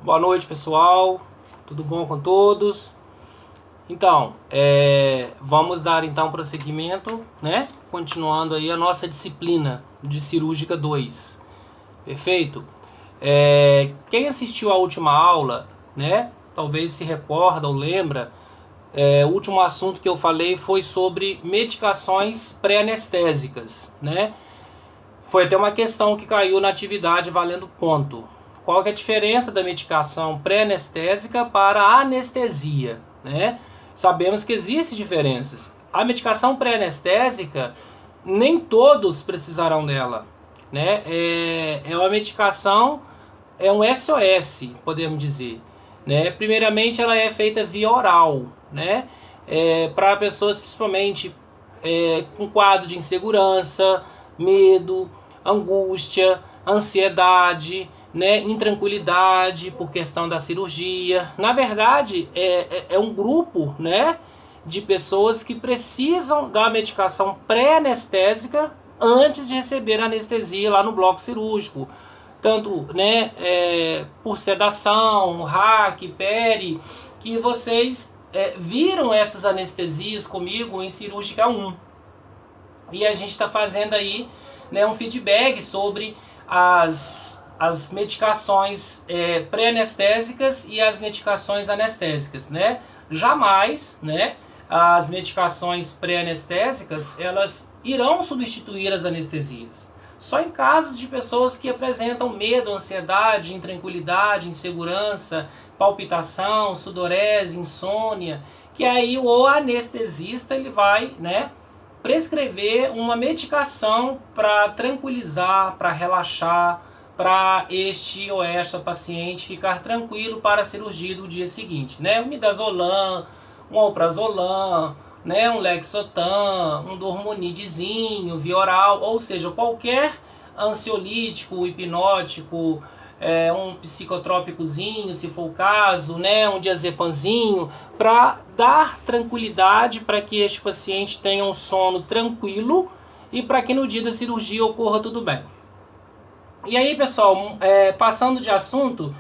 Boa noite, pessoal. Tudo bom com todos? Então, vamos dar então prosseguimento, né? Continuando aí a nossa disciplina de Cirúrgica 2. Perfeito? Quem assistiu à última aula, né? Talvez se recorda ou lembra, o último assunto que eu falei foi sobre medicações pré-anestésicas, né? Foi até uma questão que caiu na atividade valendo ponto. Qual que é a diferença da medicação pré-anestésica para a anestesia, né? Sabemos que existem diferenças. A medicação pré-anestésica, nem todos precisarão dela, né? É uma medicação, é um SOS, podemos dizer, né? Primeiramente, ela é feita via oral, né? Para pessoas principalmente com quadro de insegurança, medo, angústia, ansiedade, né, intranquilidade por questão da cirurgia. Na verdade, é um grupo, né, de pessoas que precisam da medicação pré-anestésica antes de receber a anestesia lá no bloco cirúrgico. Tanto, né, por sedação, RAC, PERI, que vocês viram essas anestesias comigo em cirúrgica 1. E a gente está fazendo aí, né, um feedback sobre as medicações pré-anestésicas e as medicações anestésicas, né? Jamais, né, as medicações pré-anestésicas elas irão substituir as anestesias. Só em casos de pessoas que apresentam medo, ansiedade, intranquilidade, insegurança, palpitação, sudorese, insônia, que aí o anestesista ele vai, né, prescrever uma medicação para tranquilizar, para relaxar, para este ou esta paciente ficar tranquilo para a cirurgia do dia seguinte, né? Um midazolam, um alprazolam, né? Um lexotan, um dormonidezinho, via oral, ou seja, qualquer ansiolítico, hipnótico, um psicotrópicozinho, se for o caso, né, um diazepamzinho, para dar tranquilidade para que este paciente tenha um sono tranquilo e para que no dia da cirurgia ocorra tudo bem. E aí, pessoal, passando de assunto,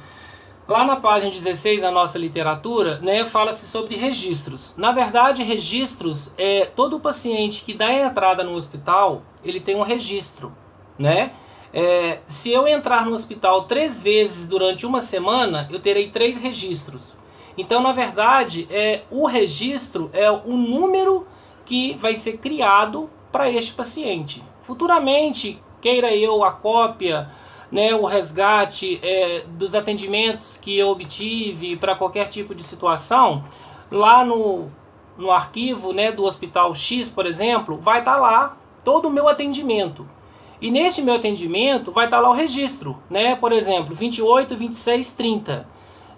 lá na página 16 da nossa literatura, né, fala-se sobre registros. Na verdade, registros todo paciente que dá entrada no hospital, ele tem um registro, né? Se eu entrar no hospital 3 vezes durante uma semana, eu terei 3 registros. Então, na verdade, o registro é o número que vai ser criado para este paciente. Futuramente, queira eu a cópia, né, o resgate dos atendimentos que eu obtive para qualquer tipo de situação, lá no arquivo, né, do Hospital X, por exemplo, vai estar lá todo o meu atendimento. E neste meu atendimento vai estar lá o registro, né? Por exemplo, 28, 26, 30.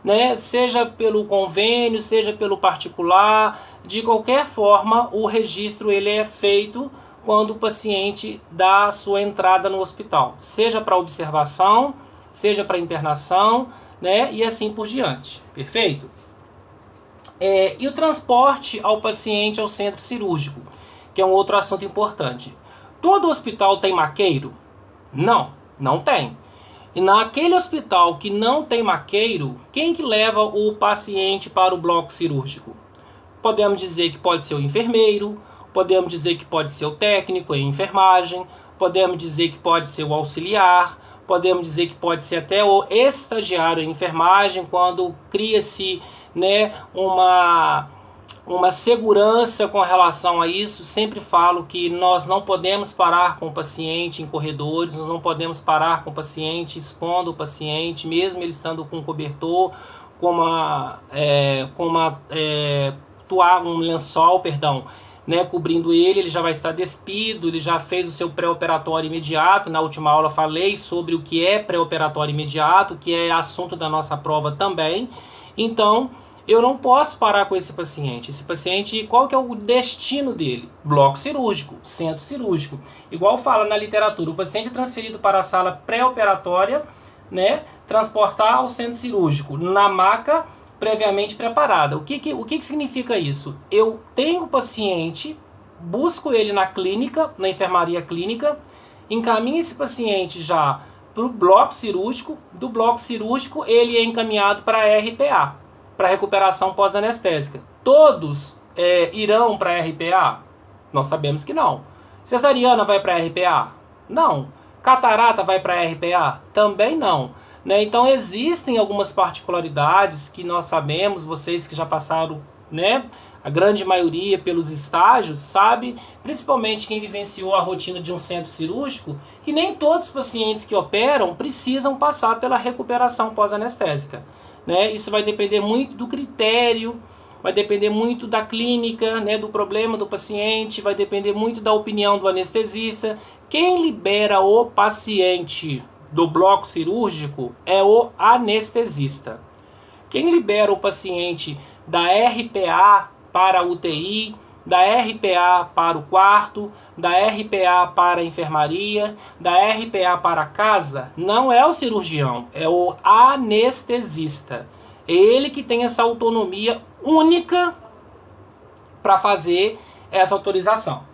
Né? Seja pelo convênio, seja pelo particular, de qualquer forma, o registro ele é feito quando o paciente dá a sua entrada no hospital. Seja para observação, seja para internação, né? E assim por diante. Perfeito? E o transporte ao paciente ao centro cirúrgico, que é um outro assunto importante. Todo hospital tem maqueiro? Não, não tem. E naquele hospital que não tem maqueiro, quem que leva o paciente para o bloco cirúrgico? Podemos dizer que pode ser o enfermeiro, podemos dizer que pode ser o técnico em enfermagem, podemos dizer que pode ser o auxiliar, podemos dizer que pode ser até o estagiário em enfermagem, quando cria-se, né, uma segurança com relação a isso. Sempre falo que nós não podemos parar com o paciente em corredores, nós não podemos parar com o paciente expondo o paciente, mesmo ele estando com cobertor, com um lençol, né, cobrindo ele já vai estar despido, ele já fez o seu pré-operatório imediato. Na última aula falei sobre o que é pré-operatório imediato, que é assunto da nossa prova também. Então, eu não posso parar com esse paciente. Esse paciente, qual que é o destino dele? Bloco cirúrgico, centro cirúrgico. Igual fala na literatura, o paciente é transferido para a sala pré-operatória, né, transportar ao centro cirúrgico, na maca previamente preparada. O que significa isso? Eu tenho o paciente, busco ele na clínica, na enfermaria clínica, encaminho esse paciente já para o bloco cirúrgico. Do bloco cirúrgico ele é encaminhado para a RPA, para recuperação pós-anestésica. Todos irão para a RPA? Nós sabemos que não. Cesariana vai para a RPA? Não. Catarata vai para a RPA? Também não. Né? Então existem algumas particularidades que nós sabemos, vocês que já passaram, né, a grande maioria pelos estágios, sabe, principalmente quem vivenciou a rotina de um centro cirúrgico, que nem todos os pacientes que operam precisam passar pela recuperação pós-anestésica. Né? Isso vai depender muito do critério, vai depender muito da clínica, né, do problema do paciente, vai depender muito da opinião do anestesista. Quem libera o paciente do bloco cirúrgico é o anestesista. Quem libera o paciente da RPA para a UTI, da RPA para o quarto, da RPA para a enfermaria, da RPA para a casa, não é o cirurgião, é o anestesista. É ele que tem essa autonomia única para fazer essa autorização.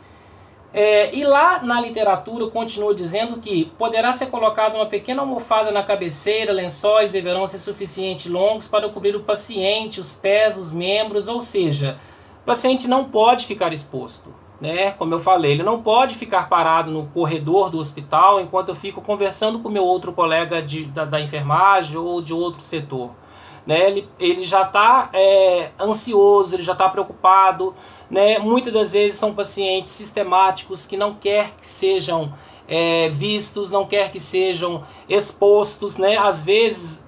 E lá na literatura continua dizendo que poderá ser colocada uma pequena almofada na cabeceira, lençóis deverão ser suficientemente longos para cobrir o paciente, os pés, os membros, ou seja, o paciente não pode ficar exposto. Né? Como eu falei, ele não pode ficar parado no corredor do hospital enquanto eu fico conversando com meu outro colega da enfermagem ou de outro setor. Né? Ele já está ansioso, ele já está preocupado. Né? Muitas das vezes são pacientes sistemáticos que não quer que sejam vistos, não quer que sejam expostos. Né? Às vezes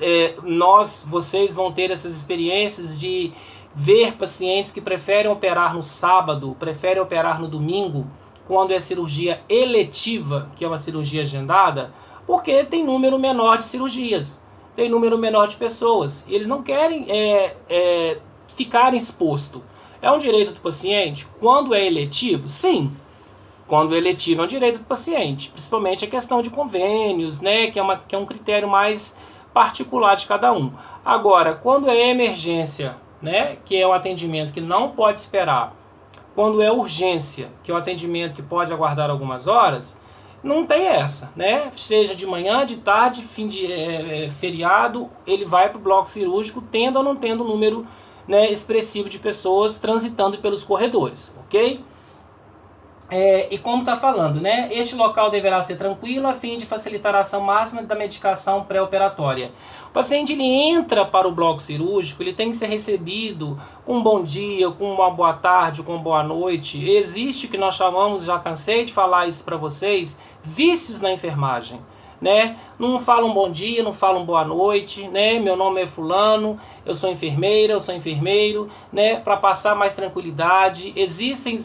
vocês vão ter essas experiências de ver pacientes que preferem operar no sábado, preferem operar no domingo, quando é cirurgia eletiva, que é uma cirurgia agendada, porque tem número menor de cirurgias, tem número menor de pessoas. Eles não querem ficar exposto. É um direito do paciente? Quando é eletivo? Sim. Quando é eletivo é um direito do paciente, principalmente a questão de convênios, né, que é um critério mais particular de cada um. Agora, quando é emergência, né, que é um atendimento que não pode esperar, quando é urgência, que é um atendimento que pode aguardar algumas horas, não tem essa, né? Seja de manhã, de tarde, fim de feriado, ele vai para o bloco cirúrgico, tendo ou não tendo um número, né, expressivo de pessoas transitando pelos corredores, ok? E como está falando, né? Este local deverá ser tranquilo a fim de facilitar a ação máxima da medicação pré-operatória. O paciente ele entra para o bloco cirúrgico, ele tem que ser recebido com um bom dia, com uma boa tarde, com uma boa noite. Existe o que nós chamamos, já cansei de falar isso para vocês, vícios na enfermagem. Né? Não fala um bom dia, não fala uma boa noite, né? Meu nome é fulano, eu sou enfermeira, eu sou enfermeiro, né? Para passar mais tranquilidade. Existem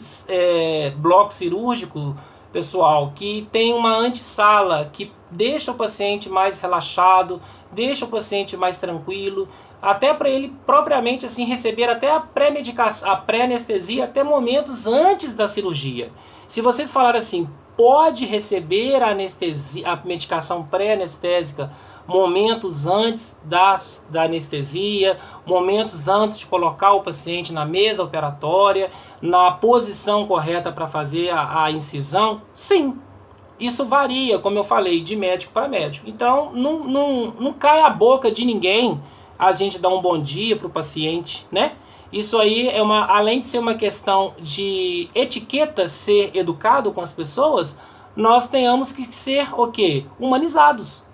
blocos cirúrgicos, pessoal, que tem uma antessala que deixa o paciente mais relaxado, deixa o paciente mais tranquilo, até para ele propriamente assim receber até a pré-medicação, a pré-anestesia, até momentos antes da cirurgia. Se vocês falarem assim, pode receber a medicação pré-anestésica momentos antes da anestesia, momentos antes de colocar o paciente na mesa operatória, na posição correta para fazer a incisão, sim. Isso varia, como eu falei, de médico para médico. Então, não cai a boca de ninguém a gente dar um bom dia para o paciente, né? Isso aí além de ser uma questão de etiqueta, ser educado com as pessoas, nós tenhamos que ser o quê? Humanizados.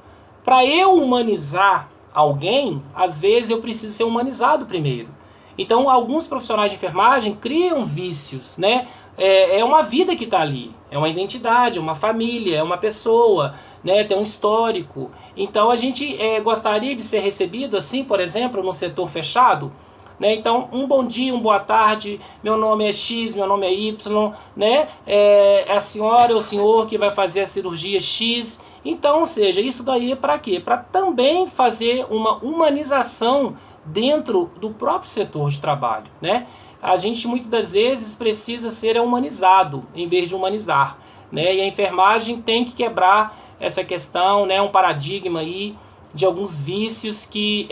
Para eu humanizar alguém, às vezes eu preciso ser humanizado primeiro. Então, alguns profissionais de enfermagem criam vícios, né? É uma vida que está ali, é uma identidade, é uma família, é uma pessoa, né? Tem um histórico. Então, a gente gostaria de ser recebido assim, por exemplo, no setor fechado, né? Então, um bom dia, uma boa tarde, meu nome é X, meu nome é Y, né? É a senhora ou o senhor que vai fazer a cirurgia X. Então, ou seja, isso daí é para quê? Para também fazer uma humanização dentro do próprio setor de trabalho, né? A gente muitas das vezes precisa ser humanizado em vez de humanizar, né? E a enfermagem tem que quebrar essa questão, né? Um paradigma aí de alguns vícios que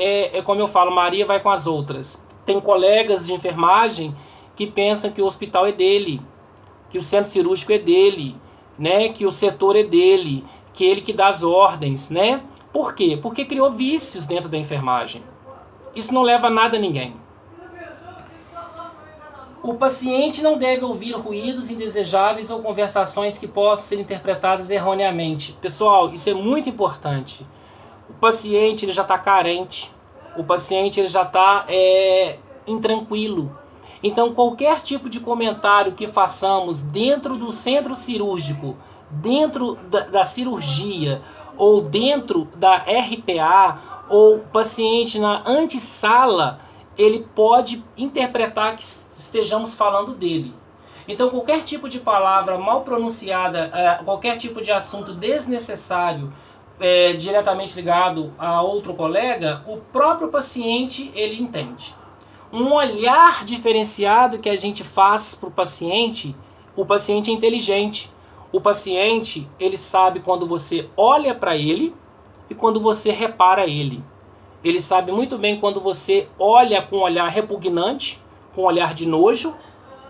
como eu falo, Maria vai com as outras. Tem colegas de enfermagem que pensam que o hospital é dele, que o centro cirúrgico é dele, né? Que o setor é dele, que ele que dá as ordens, né? Por quê? Porque criou vícios dentro da enfermagem. Isso não leva a nada a ninguém. O paciente não deve ouvir ruídos indesejáveis ou conversações que possam ser interpretadas erroneamente. Pessoal, isso é muito importante. O paciente ele já está carente, o paciente ele já está intranquilo. Então, qualquer tipo de comentário que façamos dentro do centro cirúrgico, dentro da cirurgia, ou dentro da RPA, ou paciente na antessala, ele pode interpretar que estejamos falando dele. Então, qualquer tipo de palavra mal pronunciada, qualquer tipo de assunto desnecessário, diretamente ligado a outro colega, o próprio paciente ele entende. Um olhar diferenciado que a gente faz para o paciente é inteligente. O paciente ele sabe quando você olha para ele e quando você repara ele. Ele sabe muito bem quando você olha com um olhar repugnante, com um olhar de nojo,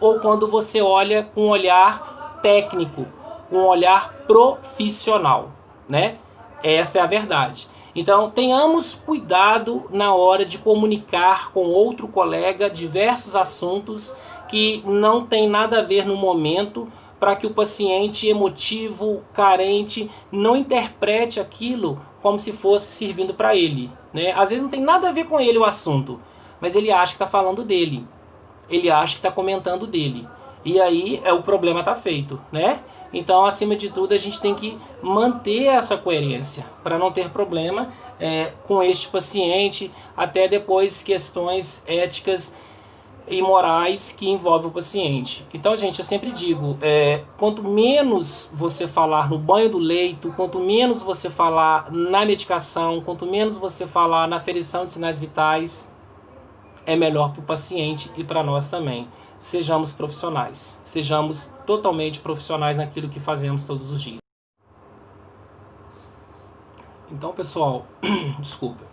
ou quando você olha com um olhar técnico, com um olhar profissional, né? Essa é a verdade. Então, tenhamos cuidado na hora de comunicar com outro colega diversos assuntos que não tem nada a ver no momento, para que o paciente emotivo, carente, não interprete aquilo como se fosse servindo para ele, né? Às vezes não tem nada a ver com ele o assunto, mas ele acha que está falando dele, ele acha que está comentando dele, e aí o problema está feito, né? Então, acima de tudo, a gente tem que manter essa coerência para não ter problema com este paciente, até depois questões éticas e morais que envolvem o paciente. Então, gente, eu sempre digo, quanto menos você falar no banho do leito, quanto menos você falar na medicação, quanto menos você falar na aferição de sinais vitais, é melhor para o paciente e para nós também. Sejamos profissionais, sejamos totalmente profissionais naquilo que fazemos todos os dias. Então, pessoal, desculpa,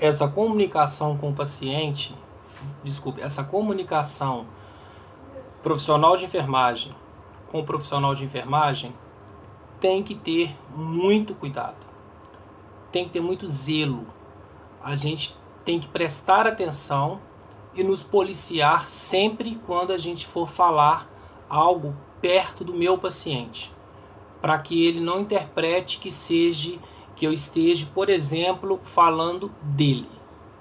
essa comunicação com o paciente, essa comunicação profissional de enfermagem com o profissional de enfermagem tem que ter muito cuidado, tem que ter muito zelo. A gente tem que prestar atenção e nos policiar sempre quando a gente for falar algo perto do meu paciente, para que ele não interprete que eu esteja, por exemplo, falando dele,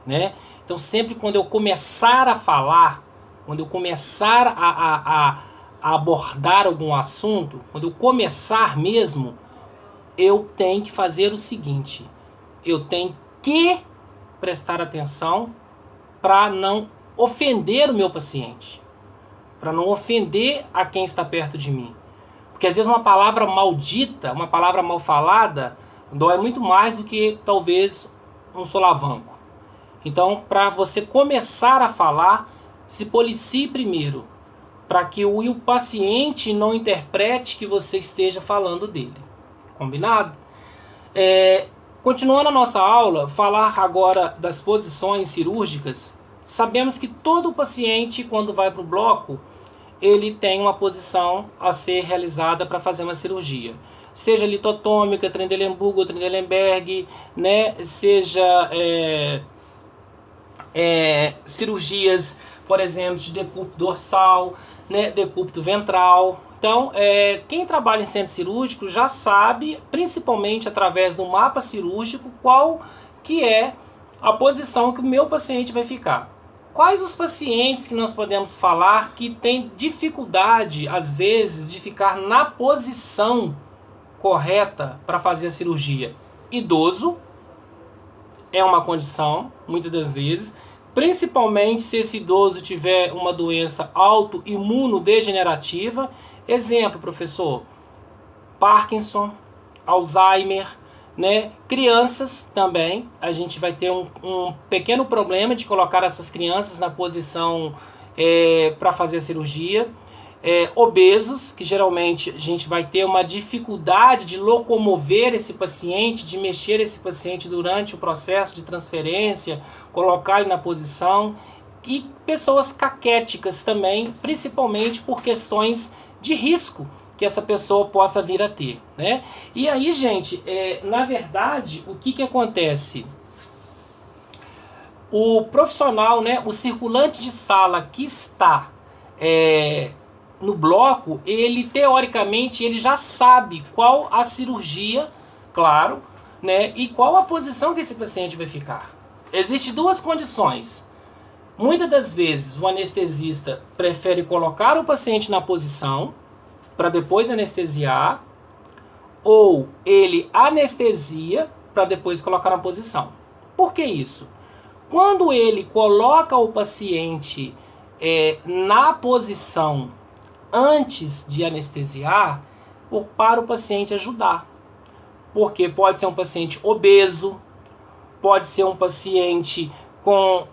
né? Então, sempre quando eu começar a falar, quando eu começar a abordar algum assunto, quando eu começar mesmo, eu tenho que fazer o seguinte: eu tenho que prestar atenção para não ofender o meu paciente, para não ofender a quem está perto de mim. Porque às vezes uma palavra maldita, uma palavra mal falada, dói muito mais do que talvez um solavanco. Então, para você começar a falar, se policie primeiro, para que o paciente não interprete que você esteja falando dele. Combinado? Continuando a nossa aula, falar agora das posições cirúrgicas. Sabemos que todo paciente, quando vai para o bloco, ele tem uma posição a ser realizada para fazer uma cirurgia. Seja litotômica, Trendelenburg ou Trendelenberg, né? Seja cirurgias, por exemplo, de decúbito dorsal, né? Decúbito ventral. Então, quem trabalha em centro cirúrgico já sabe, principalmente através do mapa cirúrgico, qual que é a posição que o meu paciente vai ficar. Quais os pacientes que nós podemos falar que têm dificuldade, às vezes, de ficar na posição correta para fazer a cirurgia? Idoso é uma condição, muitas das vezes, principalmente se esse idoso tiver uma doença autoimunodegenerativa. Exemplo, professor, Parkinson, Alzheimer, né? Crianças também, a gente vai ter um pequeno problema de colocar essas crianças na posição para fazer a cirurgia. Obesos, que geralmente a gente vai ter uma dificuldade de locomover esse paciente, de mexer esse paciente durante o processo de transferência, colocar ele na posição. E pessoas caquéticas também, principalmente por questões de risco, que essa pessoa possa vir a ter, né? E aí, gente, na verdade, o que acontece? O profissional, né, o circulante de sala que está no bloco, ele teoricamente ele já sabe qual a cirurgia, claro, né, e qual a posição que esse paciente vai ficar. Existem duas condições. Muitas das vezes o anestesista prefere colocar o paciente na posição para depois anestesiar, ou ele anestesia para depois colocar na posição. Por que isso? Quando ele coloca o paciente na posição antes de anestesiar, para o paciente ajudar. Porque pode ser um paciente obeso, pode ser um paciente com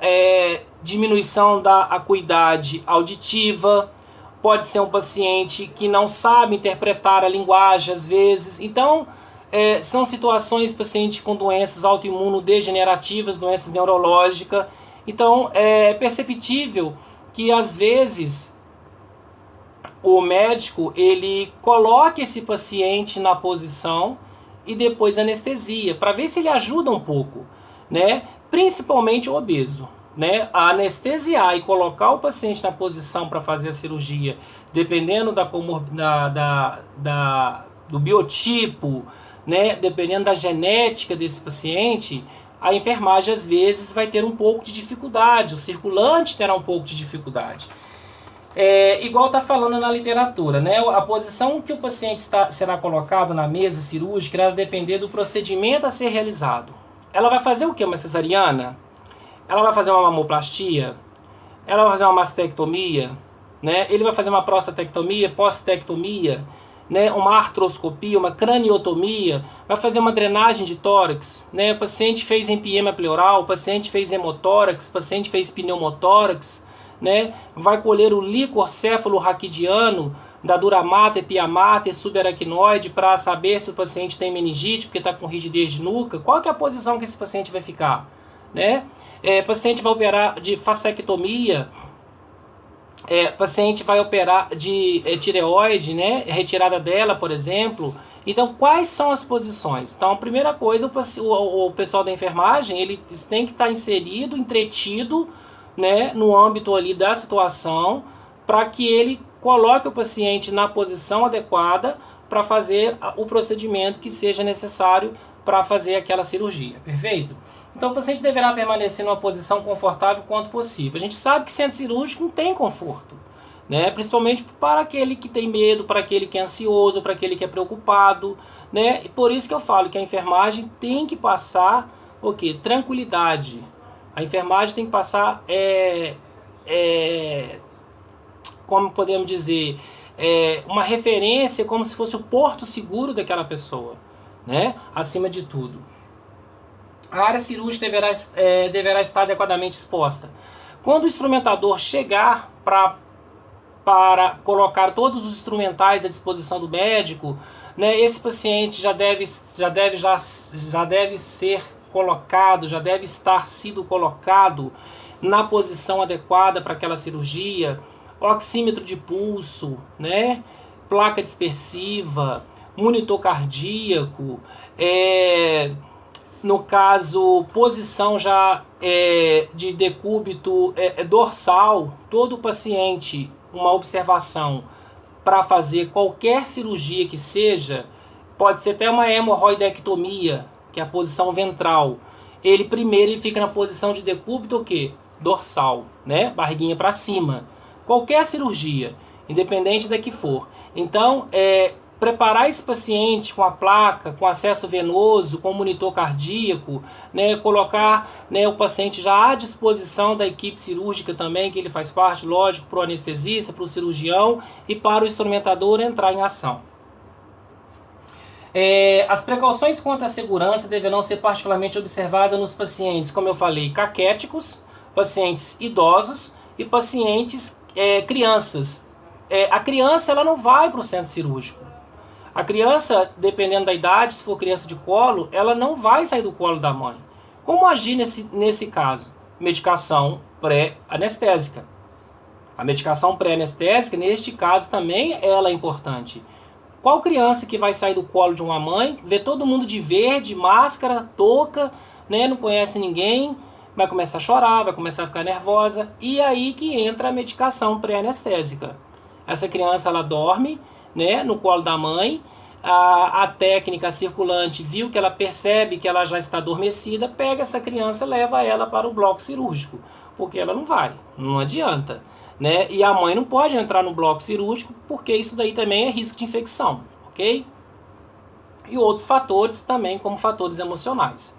diminuição da acuidade auditiva, pode ser um paciente que não sabe interpretar a linguagem às vezes. Então, são situações, paciente com doenças autoimunodegenerativas, doenças neurológicas. Então, é perceptível que às vezes o médico ele coloca esse paciente na posição e depois anestesia, para ver se ele ajuda um pouco, né? Principalmente o obeso, né? A anestesiar e colocar o paciente na posição para fazer a cirurgia, dependendo do biotipo, né? Dependendo da genética desse paciente, a enfermagem às vezes vai ter um pouco de dificuldade, o circulante terá um pouco de dificuldade. Igual está falando na literatura, né? A posição que o paciente será colocado na mesa cirúrgica vai depender do procedimento a ser realizado. Ela vai fazer o que? Uma cesariana? Ela vai fazer uma mamoplastia? Ela vai fazer uma mastectomia? Né? Ele vai fazer uma prostatectomia, postectomia, né? Uma artroscopia, uma craniotomia? Vai fazer uma drenagem de tórax? Né? O paciente fez empiema pleural, o paciente fez hemotórax, o paciente fez pneumotórax, né? Vai colher o líquor céfalo-raquidiano da dura mater, pia mater, subaracnoide para saber se o paciente tem meningite, porque está com rigidez de nuca. Qual que é a posição que esse paciente vai ficar? Né? Paciente vai operar de fasectomia, paciente vai operar de tireoide, né? Retirada dela, por exemplo. Então, quais são as posições? Então, a primeira coisa, o pessoal da enfermagem, ele tem que estar inserido, entretido, né, no âmbito ali da situação, para que ele coloque o paciente na posição adequada para fazer o procedimento que seja necessário para fazer aquela cirurgia, perfeito? Então o paciente deverá permanecer numa posição confortável quanto possível. A gente sabe que centro cirúrgico não tem conforto, né? Principalmente para aquele que tem medo, para aquele que é ansioso, para aquele que é preocupado, né? E por isso que eu falo que a enfermagem tem que passar o quê? Tranquilidade. A enfermagem tem que passar, como podemos dizer, uma referência, como se fosse o porto seguro daquela pessoa, né? Acima de tudo. A área cirúrgica deverá estar adequadamente exposta. Quando o instrumentador chegar para colocar todos os instrumentais à disposição do médico, né, esse paciente já deve ser colocado, já deve estar sido colocado na posição adequada para aquela cirurgia, oxímetro de pulso, né, placa dispersiva, monitor cardíaco, no caso, posição já de decúbito dorsal, todo paciente, uma observação para fazer qualquer cirurgia que seja, pode ser até uma hemorroidectomia, que é a posição ventral. Ele primeiro fica na posição de decúbito o quê? Dorsal, né? Barriguinha para cima. Qualquer cirurgia, independente da que for. Então, preparar esse paciente com a placa, com acesso venoso, com monitor cardíaco, né? Colocar, né, o paciente já à disposição da equipe cirúrgica também, que ele faz parte, lógico, para o anestesista, para o cirurgião e para o instrumentador entrar em ação. As precauções quanto à segurança deverão ser particularmente observadas nos pacientes, como eu falei, caquéticos, pacientes idosos e pacientes crianças. A criança ela não vai para o centro cirúrgico. A criança, dependendo da idade, se for criança de colo, ela não vai sair do colo da mãe. Como agir nesse caso? Medicação pré-anestésica. A medicação pré-anestésica, neste caso, também ela é importante. Qual criança que vai sair do colo de uma mãe, vê todo mundo de verde, máscara, touca, né, não conhece ninguém, vai começar a chorar, vai começar a ficar nervosa, e aí que entra a medicação pré-anestésica. Essa criança, ela dorme, né, no colo da mãe, a técnica circulante viu que ela percebe que ela já está adormecida, pega essa criança e leva ela para o bloco cirúrgico, porque ela não vai, não adianta, né? E a mãe não pode entrar no bloco cirúrgico, porque isso daí também é risco de infecção, ok? E outros fatores também, como fatores emocionais.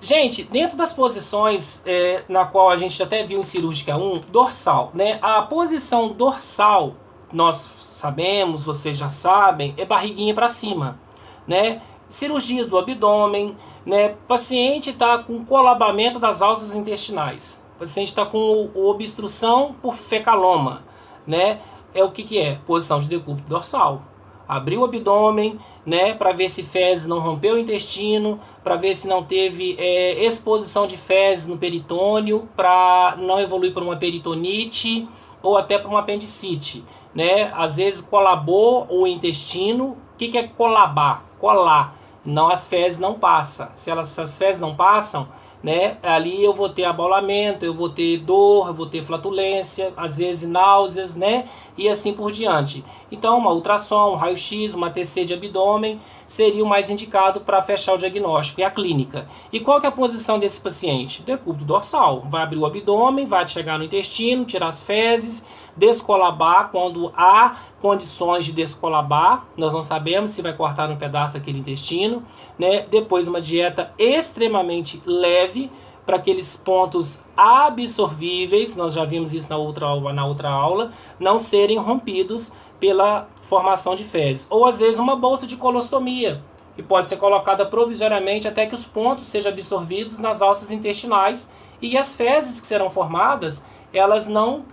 Gente, dentro das posições na qual a gente até viu em cirúrgica 1, dorsal, né? A posição dorsal, nós sabemos, vocês já sabem, é barriguinha para cima, né? Cirurgias do abdômen, né? O paciente está com colabamento das alças intestinais, o paciente está com obstrução por fecaloma, né? O que é? Posição de decúbito dorsal. Abrir o abdômen, né, para ver se fezes não rompeu o intestino, para ver se não teve exposição de fezes no peritônio, para não evoluir para uma peritonite ou até para uma apendicite, né? Às vezes colabou o intestino. O que é colabar? Colar. Não, as fezes não passam. Se as fezes não passam, né, ali eu vou ter abalamento, eu vou ter dor, eu vou ter flatulência, às vezes náuseas, né, e assim por diante. Então, uma ultrassom, um raio-x, uma TC de abdômen seria o mais indicado para fechar o diagnóstico e a clínica. E qual que é a posição desse paciente? Decúbito dorsal. Vai abrir o abdômen, vai chegar no intestino, tirar as fezes, descolabar quando há condições de descolabar. Nós não sabemos se vai cortar um pedaço daquele intestino, né? Depois uma dieta extremamente leve para aqueles pontos absorvíveis, nós já vimos isso na outra aula, não serem rompidos pela formação de fezes. Ou às vezes uma bolsa de colostomia, que pode ser colocada provisoriamente até que os pontos sejam absorvidos nas alças intestinais e as fezes que serão formadas, elas não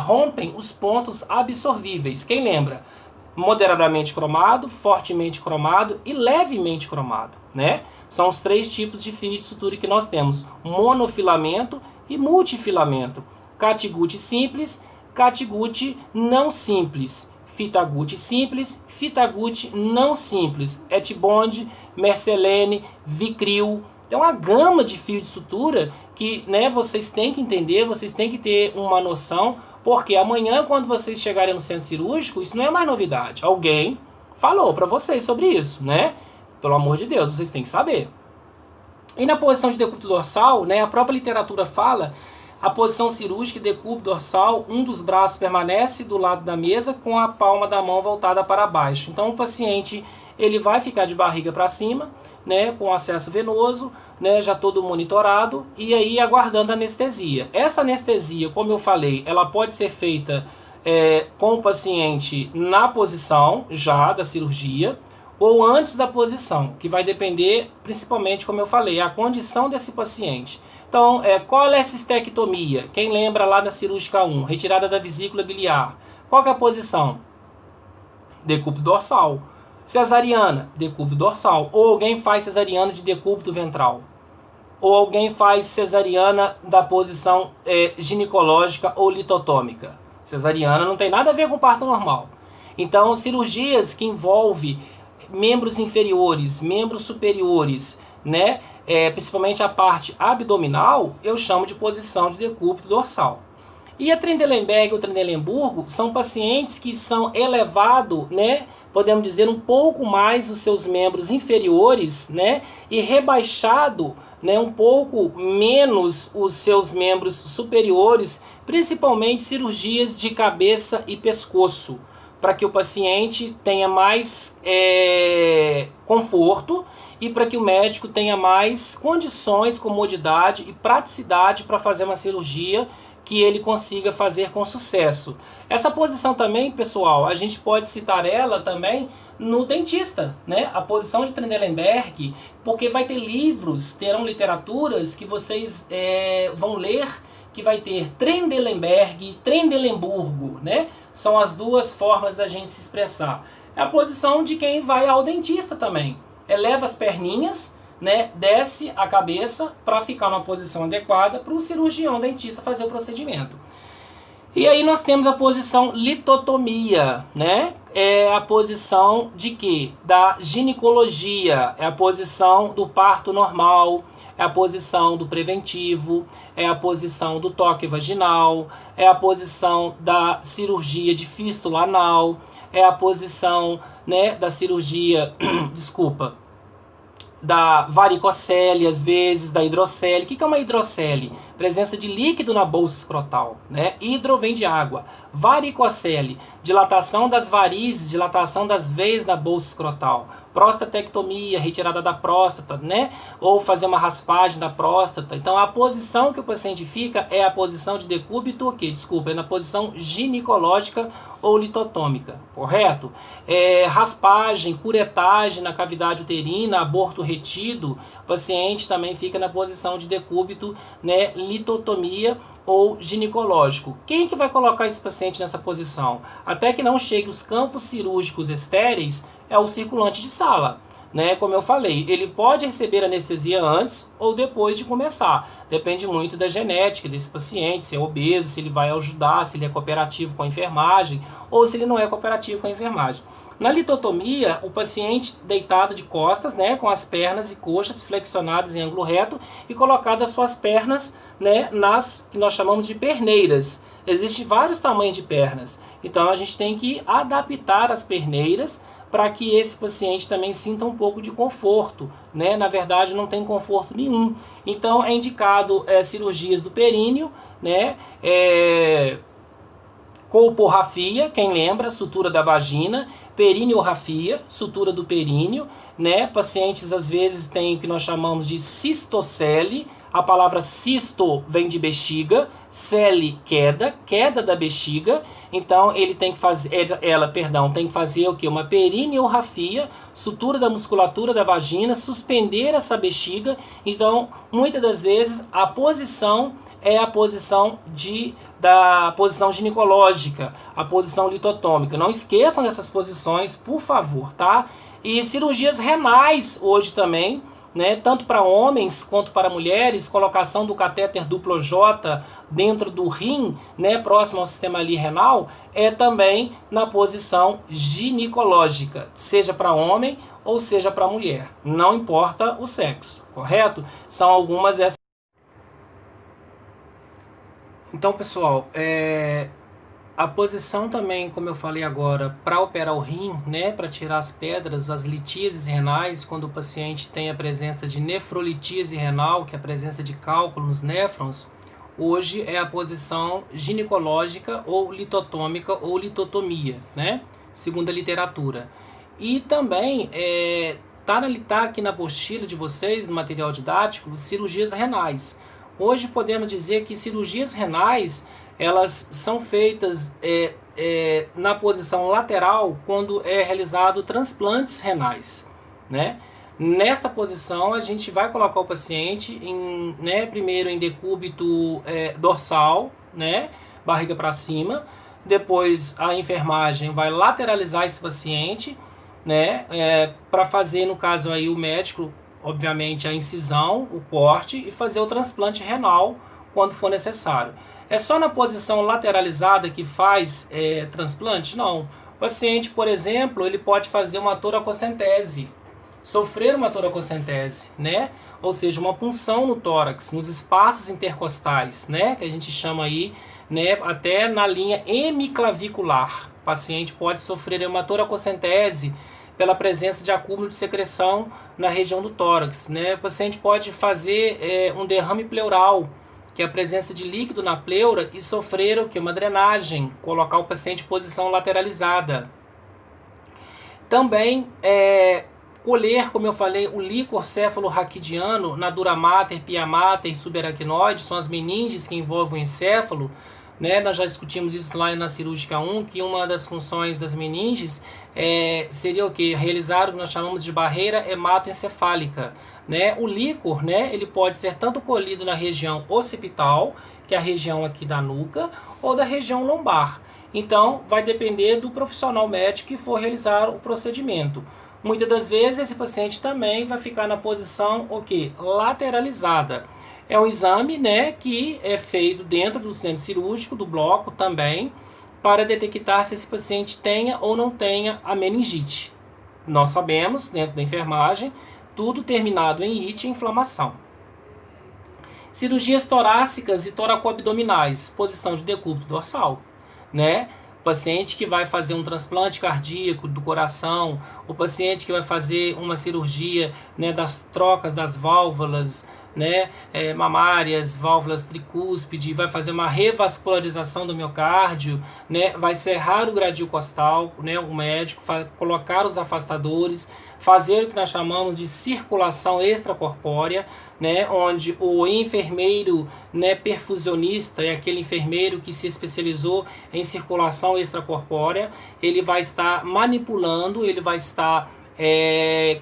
rompem os pontos absorvíveis. Quem lembra? Moderadamente cromado, fortemente cromado e levemente cromado, né? São os 3 tipos de fio de sutura que nós temos: monofilamento e multifilamento. Catiguti simples, catiguti não simples. Fitaguti simples, fitaguti não simples. Etbond, Mercelene, Vicril. Tem uma gama de fio de sutura que, né, vocês têm que entender, vocês têm que ter uma noção, porque amanhã, quando vocês chegarem no centro cirúrgico, isso não é mais novidade. Alguém falou para vocês sobre isso, né? Pelo amor de Deus, vocês têm que saber. E na posição de decúbito dorsal, né, a própria literatura fala, a posição cirúrgica de decúbito dorsal, um dos braços permanece do lado da mesa com a palma da mão voltada para baixo. Então o paciente, ele vai ficar de barriga para cima, né, com acesso venoso, né, já todo monitorado, e aí aguardando anestesia. Essa anestesia, como eu falei, ela pode ser feita com o paciente na posição já da cirurgia, ou antes da posição, que vai depender, principalmente, como eu falei, a condição desse paciente. Então, colecistectomia, quem lembra lá da cirúrgica 1, retirada da vesícula biliar, qual que é a posição? Decúbito dorsal. Cesariana, decúbito dorsal. Ou alguém faz cesariana de decúbito ventral. Ou alguém faz cesariana da posição ginecológica ou litotômica. Cesariana não tem nada a ver com parto normal. Então, cirurgias que envolvem membros inferiores, membros superiores, né, principalmente a parte abdominal, eu chamo de posição de decúbito dorsal. E a Trendelenburg ou Trendelenburgo são pacientes que são elevados, né, podemos dizer, um pouco mais os seus membros inferiores, né, e rebaixado, né, um pouco menos os seus membros superiores, principalmente cirurgias de cabeça e pescoço, para que o paciente tenha mais conforto e para que o médico tenha mais condições, comodidade e praticidade para fazer uma cirurgia que ele consiga fazer com sucesso. Essa posição também, pessoal, a gente pode citar ela também no dentista, né? A posição de Trendelenburg, porque vai ter livros, terão literaturas que vocês vão ler, que vai ter Trendelenburg, Trendelenburgo, né? São as duas formas da gente se expressar. É a posição de quem vai ao dentista também. Eleva as perninhas, né? Desce a cabeça para ficar numa posição adequada para o cirurgião dentista fazer o procedimento. E aí nós temos a posição litotomia, né? é a posição de quê? Da ginecologia, é a posição do parto normal, é a posição do preventivo, é a posição do toque vaginal, é a posição da cirurgia de fístula anal, é a posição, né, da cirurgia, desculpa, da varicocele, às vezes, da hidrocele. O que é uma hidrocele? Presença de líquido na bolsa escrotal, né? Hidro vem de água. Varicocele, dilatação das varizes, dilatação das veias na bolsa escrotal. Prostatectomia, retirada da próstata, né? Ou fazer uma raspagem da próstata. Então, a posição que o paciente fica é a posição de decúbito, é na posição ginecológica ou litotômica, correto? Raspagem, curetagem na cavidade uterina, aborto retido, o paciente também fica na posição de decúbito, né? Litotomia ou ginecológico. Quem que vai colocar esse paciente nessa posição? Até que não chegue os campos cirúrgicos estéreis, é o circulante de sala, né? Como eu falei, ele pode receber anestesia antes ou depois de começar. Depende muito da genética desse paciente, se é obeso, se ele vai ajudar, se ele é cooperativo com a enfermagem ou se ele não é cooperativo com a enfermagem. Na litotomia, o paciente deitado de costas, né, com as pernas e coxas flexionadas em ângulo reto e colocadas suas pernas, né, nas que nós chamamos de perneiras. Existem vários tamanhos de pernas, então a gente tem que adaptar as perneiras para que esse paciente também sinta um pouco de conforto, né? Na verdade, não tem conforto nenhum. Então, é indicado cirurgias do períneo, né? Colporrafia, quem lembra, sutura da vagina, perineorrafia, sutura do períneo, né? Pacientes às vezes têm o que nós chamamos de cistocele. A palavra cisto vem de bexiga, cele queda da bexiga. Então ele tem que fazer, tem que fazer o que? Uma perineorrafia, sutura da musculatura da vagina, suspender essa bexiga. Então, muitas das vezes a posição é a posição da posição ginecológica, a posição litotômica. Não esqueçam dessas posições, por favor, tá? E cirurgias renais hoje também, né? Tanto para homens quanto para mulheres, colocação do catéter duplo J dentro do rim, né? Próximo ao sistema ali renal, é também na posição ginecológica, seja para homem ou seja para mulher. Não importa o sexo, correto? São algumas dessas. Então, pessoal, a posição também, como eu falei agora, para operar o rim, né, para tirar as pedras, as litíases renais, quando o paciente tem a presença de nefrolitíase renal, que é a presença de cálculo nos néfrons, hoje é a posição ginecológica ou litotômica ou litotomia, né, segundo a literatura. E também tá aqui na apostila de vocês, no material didático, cirurgias renais. Hoje podemos dizer que cirurgias renais, elas são feitas na posição lateral quando é realizado transplantes renais, né? Nesta posição a gente vai colocar o paciente primeiro em decúbito dorsal, né? Barriga para cima. Depois a enfermagem vai lateralizar esse paciente, né? Para fazer, no caso aí, o médico, obviamente, a incisão, o corte e fazer o transplante renal quando for necessário. É só na posição lateralizada que faz transplante? Não. O paciente, por exemplo, ele pode fazer uma toracocentese, sofrer uma toracocentese, né? Ou seja, uma punção no tórax, nos espaços intercostais, né? Que a gente chama aí, né? Até na linha hemiclavicular. O paciente pode sofrer uma toracocentese pela presença de acúmulo de secreção na região do tórax, né? O paciente pode fazer um derrame pleural, que é a presença de líquido na pleura, e sofrer o que? Uma drenagem, colocar o paciente em posição lateralizada. Também colher, como eu falei, o líquor céfalo-raquidiano na dura mater, pia mater e subaracnoide, são as meninges que envolvem o encéfalo, né? Nós já discutimos isso lá na cirúrgica 1, que uma das funções das meninges seria o que? Realizar o que nós chamamos de barreira hematoencefálica, né? O líquor, né, ele pode ser tanto colhido na região occipital, que é a região aqui da nuca, ou da região lombar. Então, vai depender do profissional médico que for realizar o procedimento. Muitas das vezes, esse paciente também vai ficar na posição lateralizada. É um exame, né, que é feito dentro do centro cirúrgico, do bloco também, para detectar se esse paciente tenha ou não tenha a meningite. Nós sabemos, dentro da enfermagem, tudo terminado em ite e inflamação. Cirurgias torácicas e toracoabdominais, posição de decúbito dorsal, né? O paciente que vai fazer um transplante cardíaco do coração, o paciente que vai fazer uma cirurgia, né, das trocas das válvulas, né, mamárias, válvulas tricúspide, vai fazer uma revascularização do miocárdio, né, vai serrar o gradil costal, né, o médico vai colocar os afastadores, fazer o que nós chamamos de circulação extracorpórea, né, onde o enfermeiro, né, perfusionista é aquele enfermeiro que se especializou em circulação extracorpórea, ele vai estar manipulando, ele vai estar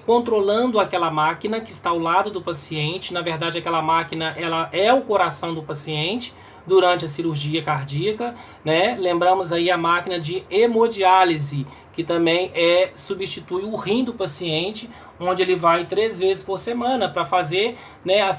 controlando aquela máquina que está ao lado do paciente. Na verdade, aquela máquina ela é o coração do paciente durante a cirurgia cardíaca, né? Lembramos aí a máquina de hemodiálise, que também substitui o rim do paciente, onde ele vai 3 vezes por semana para fazer, né, a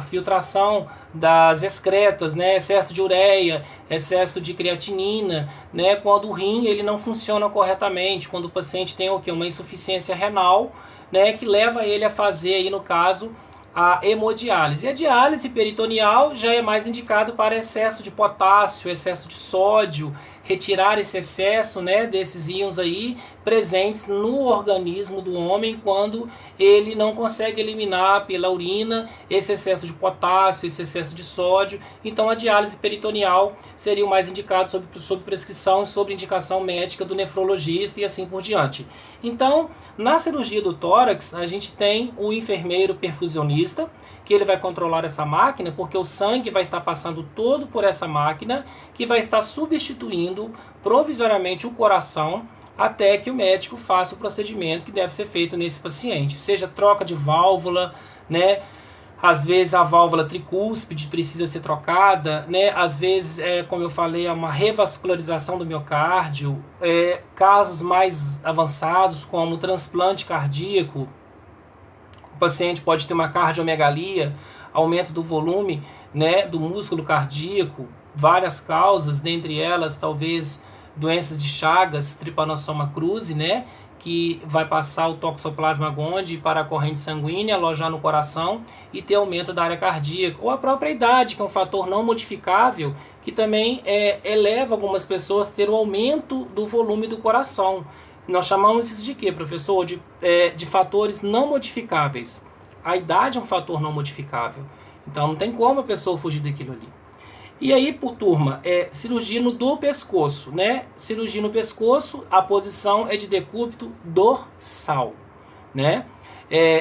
filtração das excretas, né, excesso de ureia, excesso de creatinina, né, quando o rim ele não funciona corretamente, quando o paciente tem o quê? Uma insuficiência renal, né, que leva ele a fazer, aí, no caso, a hemodiálise. E a diálise peritoneal já é mais indicado para excesso de potássio, excesso de sódio, retirar esse excesso, né, desses íons aí presentes no organismo do homem quando ele não consegue eliminar pela urina esse excesso de potássio, esse excesso de sódio. Então a diálise peritoneal seria o mais indicado sob prescrição, sob indicação médica do nefrologista e assim por diante. Então, na cirurgia do tórax, a gente tem o enfermeiro perfusionista, que ele vai controlar essa máquina, porque o sangue vai estar passando todo por essa máquina, que vai estar substituindo provisoriamente o coração, até que o médico faça o procedimento que deve ser feito nesse paciente, seja troca de válvula, né? Às vezes a válvula tricúspide precisa ser trocada, né? Às vezes, como eu falei, é uma revascularização do miocárdio, casos mais avançados como transplante cardíaco, o paciente pode ter uma cardiomegalia, aumento do volume, né, do músculo cardíaco, várias causas, dentre elas talvez doenças de Chagas, Trypanosoma cruzi, né, que vai passar o toxoplasma gondii para a corrente sanguínea, alojar no coração e ter aumento da área cardíaca. Ou a própria idade, que é um fator não modificável, que também eleva algumas pessoas a ter o aumento do volume do coração. Nós chamamos isso de quê, professor? De fatores não modificáveis. A idade é um fator não modificável. Então não tem como a pessoa fugir daquilo ali. E aí, turma, cirurgia do pescoço, né? Cirurgia no pescoço, a posição é de decúbito dorsal, né?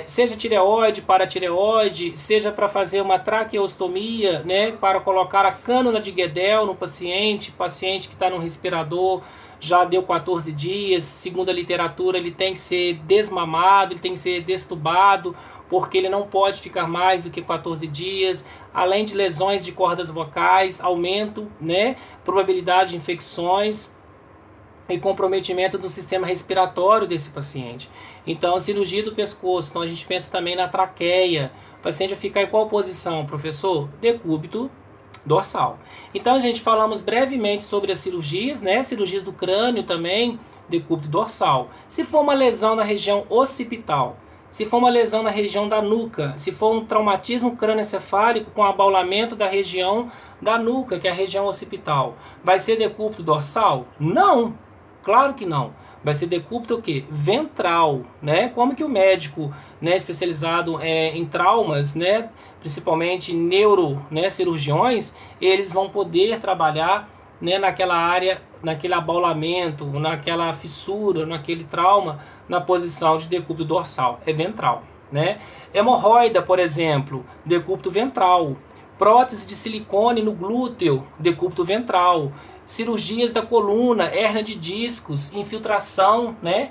Seja tireoide, paratireoide, seja para fazer uma traqueostomia, né? Para colocar a cânula de Guedel no paciente que está no respirador, já deu 14 dias, segundo a literatura, ele tem que ser desmamado, ele tem que ser destubado, porque ele não pode ficar mais do que 14 dias, além de lesões de cordas vocais, aumento, né, probabilidade de infecções e comprometimento do sistema respiratório desse paciente. Então, cirurgia do pescoço, então a gente pensa também na traqueia. O paciente vai ficar em qual posição, professor? Decúbito dorsal. Então, gente, falamos brevemente sobre as cirurgias, né? Cirurgias do crânio também, decúbito dorsal. Se for uma lesão na região occipital, se for uma lesão na região da nuca, se for um traumatismo crânioencefálico com abaulamento da região da nuca, que é a região occipital, vai ser decúbito dorsal? Não, claro que não. Vai ser decúbito o quê? Ventral, né? Como que o médico, né, especializado em traumas, né, principalmente cirurgiões, eles vão poder trabalhar, né, naquela área, naquele abaulamento, naquela fissura, naquele trauma, na posição de decúbito dorsal, é ventral, né? Hemorroida, por exemplo, decúbito ventral. Prótese de silicone no glúteo, decúbito ventral. Cirurgias da coluna, hérnia de discos, infiltração, né,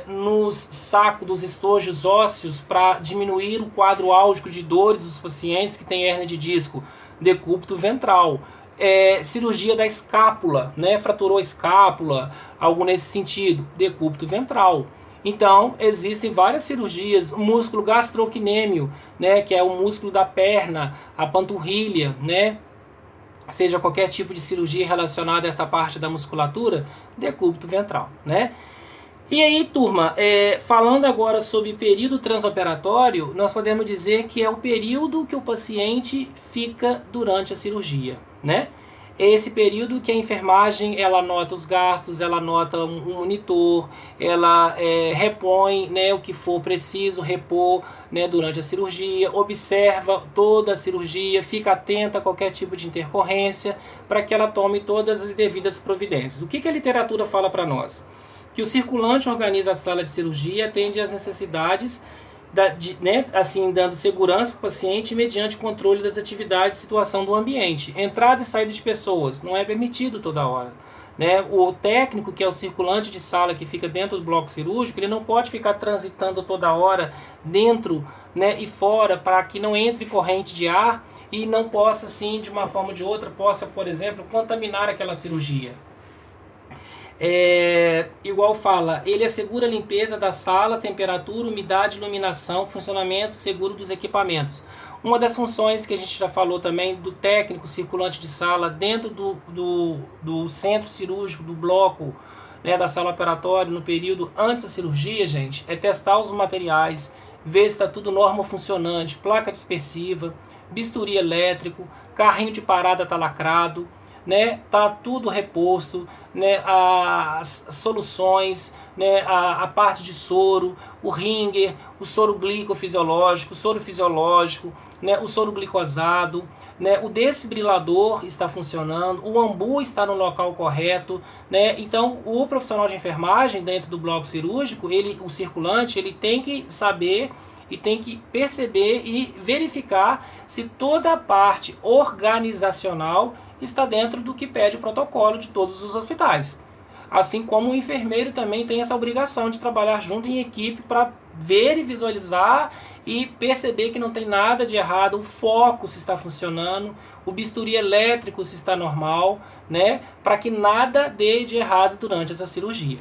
nos sacos dos estojos ósseos para diminuir o quadro álgico de dores dos pacientes que têm hérnia de disco, decúbito ventral. Cirurgia da escápula, né, fraturou a escápula, algo nesse sentido, decúbito ventral. Então, existem várias cirurgias, o músculo gastrocnêmio, né, que é o músculo da perna, a panturrilha, né, seja qualquer tipo de cirurgia relacionada a essa parte da musculatura, decúbito ventral, né? E aí, turma, falando agora sobre período transoperatório, nós podemos dizer que é o período que o paciente fica durante a cirurgia, né? É esse período que a enfermagem, ela anota os gastos, ela anota um monitor, ela repõe, né, o que for preciso repor, né, durante a cirurgia, observa toda a cirurgia, fica atenta a qualquer tipo de intercorrência para que ela tome todas as devidas providências. O que a literatura fala para nós? Que o circulante organiza a sala de cirurgia, atende às necessidades, né, assim, dando segurança para o paciente mediante controle das atividades e situação do ambiente. Entrada e saída de pessoas não é permitido toda hora. Né? O técnico, que é o circulante de sala que fica dentro do bloco cirúrgico, ele não pode ficar transitando toda hora dentro, né, e fora, para que não entre corrente de ar e não possa, assim, de uma forma ou de outra, possa, por exemplo, contaminar aquela cirurgia. Igual fala, ele assegura a limpeza da sala, temperatura, umidade, iluminação, funcionamento seguro dos equipamentos. Uma das funções que a gente já falou também do técnico circulante de sala dentro do centro cirúrgico, do bloco, né, da sala operatória, no período antes da cirurgia, gente, é testar os materiais, ver se está tudo normofuncionante, placa dispersiva, bisturi elétrico, carrinho de parada está lacrado, né, tá tudo reposto, né, as soluções, né, a parte de soro, o ringer, o soro glicofisiológico, o soro fisiológico, né, o soro glicosado, né, o desfibrilador está funcionando, o ambu está no local correto, né? Então o profissional de enfermagem dentro do bloco cirúrgico, o circulante, ele tem que saber e tem que perceber e verificar se toda a parte organizacional está dentro do que pede o protocolo de todos os hospitais. Assim como o enfermeiro também tem essa obrigação de trabalhar junto em equipe para ver e visualizar e perceber que não tem nada de errado, o foco se está funcionando, o bisturi elétrico se está normal, né, para que nada dê de errado durante essa cirurgia.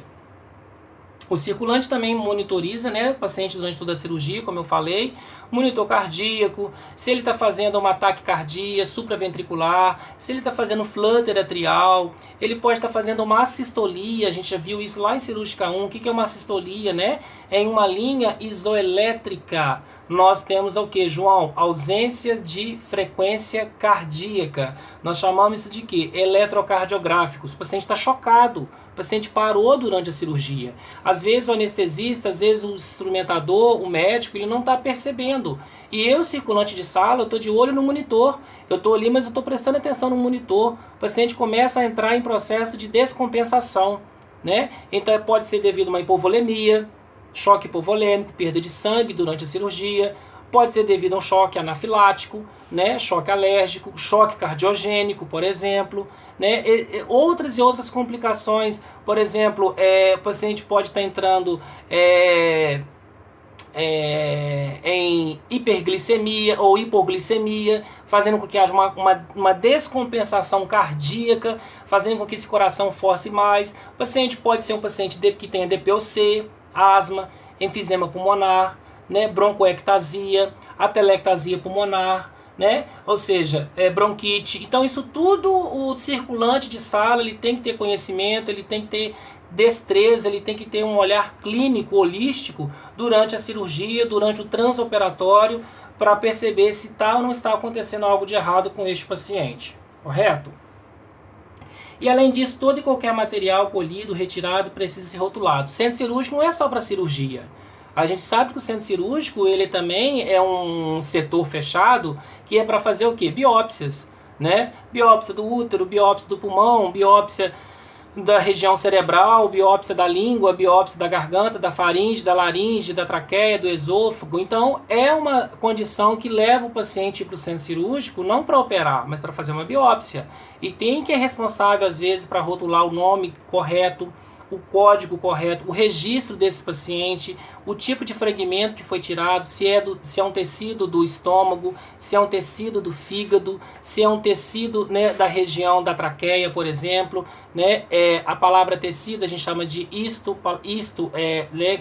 O circulante também monitoriza, né, o paciente durante toda a cirurgia, como eu falei, monitor cardíaco, se ele está fazendo uma taquicardia supraventricular, se ele está fazendo flutter atrial, ele pode estar fazendo uma assistolia, a gente já viu isso lá em cirúrgica 1, o que é uma assistolia, né? É em uma linha isoelétrica. Nós temos o que, João? Ausência de frequência cardíaca. Nós chamamos isso de quê? Eletrocardiográfico. O paciente está chocado. O paciente parou durante a cirurgia. Às vezes o anestesista, às vezes o instrumentador, o médico, ele não está percebendo. E eu, circulante de sala, eu estou de olho no monitor. Eu estou ali, mas eu estou prestando atenção no monitor. O paciente começa a entrar em processo de descompensação, né? Então pode ser devido a uma hipovolemia, choque hipovolêmico, perda de sangue durante a cirurgia. Pode ser devido a um choque anafilático, né? Choque alérgico, choque cardiogênico, por exemplo, né? Outras e outras complicações, por exemplo, o paciente pode estar entrando em hiperglicemia ou hipoglicemia, fazendo com que haja uma descompensação cardíaca, fazendo com que esse coração force mais. O paciente pode ser um paciente que tenha DPOC, asma, enfisema pulmonar, né, broncoectasia, atelectasia pulmonar, né, ou seja, bronquite. Então isso tudo o circulante de sala ele tem que ter conhecimento, ele tem que ter destreza, ele tem que ter um olhar clínico, holístico durante a cirurgia, durante o transoperatório, para perceber se está ou não está acontecendo algo de errado com este paciente, correto? E além disso, todo e qualquer material polido, retirado, precisa ser rotulado. Centro cirúrgico não é só para cirurgia. A gente sabe que o centro cirúrgico ele também é um setor fechado que é para fazer o quê? Biópsias, né? Biópsia do útero, biópsia do pulmão, biópsia da região cerebral, biópsia da língua, biópsia da garganta, da faringe, da laringe, da traqueia, do esôfago. Então é uma condição que leva o paciente para o centro cirúrgico não para operar, mas para fazer uma biópsia. E tem que é responsável às vezes para rotular o nome correto, o código correto, o registro desse paciente, o tipo de fragmento que foi tirado, se é um tecido do estômago, se é um tecido do fígado, se é um tecido, né, da região da traqueia, por exemplo, né? A palavra tecido a gente chama de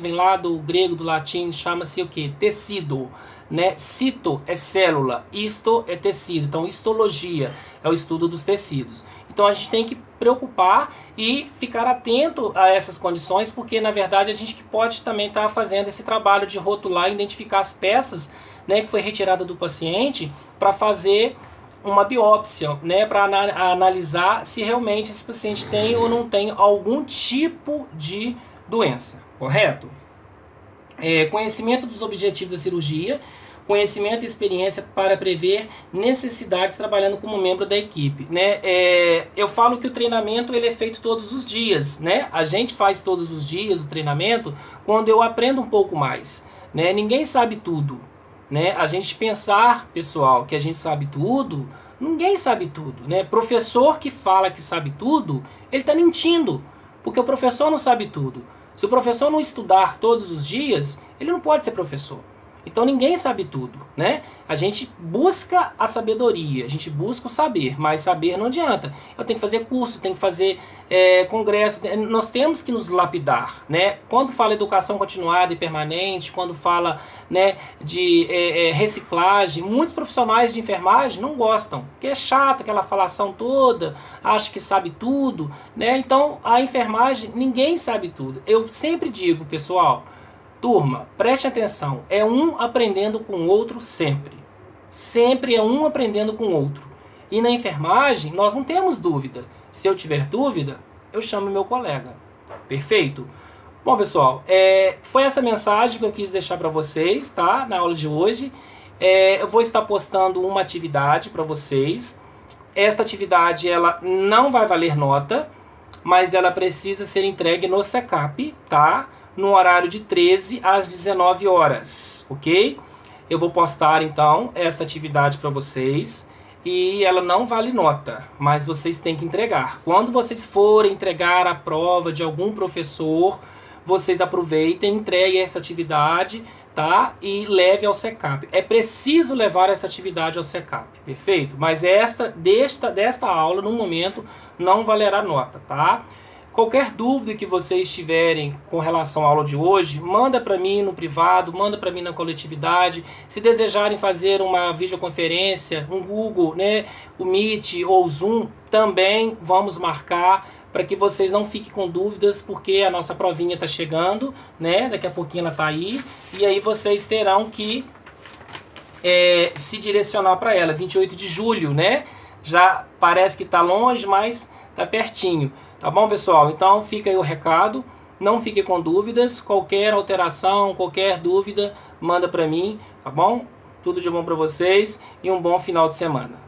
vem lá do grego, do latim, chama-se o que? Tecido. né? Cito é célula, histo é tecido. Então, histologia é o estudo dos tecidos. Então, a gente tem que preocupar e ficar atento a essas condições, porque, na verdade, a gente pode também estar fazendo esse trabalho de rotular e identificar as peças, né, que foi retirada do paciente para fazer uma biópsia, né, para analisar se realmente esse paciente tem ou não tem algum tipo de doença, correto? Conhecimento dos objetivos da cirurgia, conhecimento e experiência para prever necessidades trabalhando como membro da equipe, né? Eu falo que o treinamento ele é feito todos os dias, né? A gente faz todos os dias o treinamento quando eu aprendo um pouco mais, né? Ninguém sabe tudo, né? A gente pensar, pessoal, que a gente sabe tudo, ninguém sabe tudo, né? Professor que fala que sabe tudo, ele está mentindo, porque o professor não sabe tudo. Se o professor não estudar todos os dias, ele não pode ser professor. Então ninguém sabe tudo, né? A gente busca a sabedoria, a gente busca o saber, mas saber não adianta. Eu tenho que fazer curso, tenho que fazer congresso, nós temos que nos lapidar, né? Quando fala educação continuada e permanente, quando fala, né, de reciclagem, muitos profissionais de enfermagem não gostam, porque é chato aquela falação toda, acha que sabe tudo, né? Então a enfermagem, ninguém sabe tudo. Eu sempre digo, pessoal, turma, preste atenção, é um aprendendo com o outro sempre. Sempre é um aprendendo com o outro. E na enfermagem, nós não temos dúvida. Se eu tiver dúvida, eu chamo meu colega. Perfeito? Bom, pessoal, foi essa mensagem que eu quis deixar para vocês, tá? Na aula de hoje. Eu vou estar postando uma atividade para vocês. Esta atividade, ela não vai valer nota, mas ela precisa ser entregue no SECAP, tá? No horário de 13 às 19 horas, ok? Eu vou postar, então, essa atividade para vocês e ela não vale nota, mas vocês têm que entregar. Quando vocês forem entregar a prova de algum professor, vocês aproveitem, entreguem essa atividade, tá? E leve ao SECAP. É preciso levar essa atividade ao SECAP, perfeito? Mas desta aula, no momento, não valerá nota, tá? Qualquer dúvida que vocês tiverem com relação à aula de hoje, manda para mim no privado, manda para mim na coletividade. Se desejarem fazer uma videoconferência, um Google, né, o Meet ou o Zoom, também vamos marcar para que vocês não fiquem com dúvidas, porque a nossa provinha está chegando, né? Daqui a pouquinho ela está aí, e aí vocês terão que se direcionar para ela, 28 de julho, né? Já parece que está longe, mas está pertinho. Tá bom, pessoal? Então fica aí o recado, não fique com dúvidas, qualquer alteração, qualquer dúvida, manda para mim, tá bom? Tudo de bom para vocês e um bom final de semana.